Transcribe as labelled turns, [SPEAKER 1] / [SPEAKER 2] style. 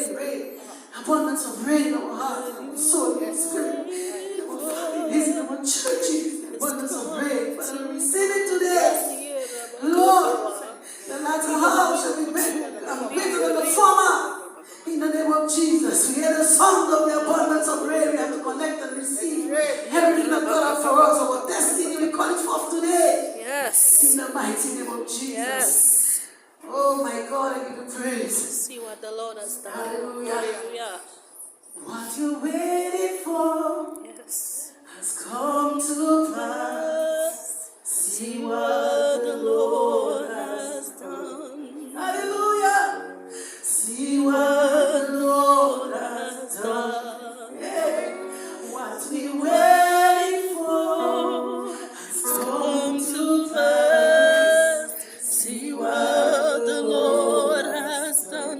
[SPEAKER 1] rain. Abundance of rain in our heart, in our soul, in our spirit, in our families, in our churches. Abundance of rain. Father, we receive it today. Lord, the latter house shall be better than the former. In the name of Jesus, we hear the sound of the abundance of rain. We have to connect and receive everything that God has for us. Our destiny, we call it forth today.
[SPEAKER 2] Yes.
[SPEAKER 1] In the mighty name of Jesus.
[SPEAKER 2] Yes.
[SPEAKER 1] Oh my God, I give you praise.
[SPEAKER 2] See what the Lord has done.
[SPEAKER 1] Hallelujah.
[SPEAKER 2] Hallelujah.
[SPEAKER 1] What you waited for
[SPEAKER 2] Yes.
[SPEAKER 1] has come to pass. See what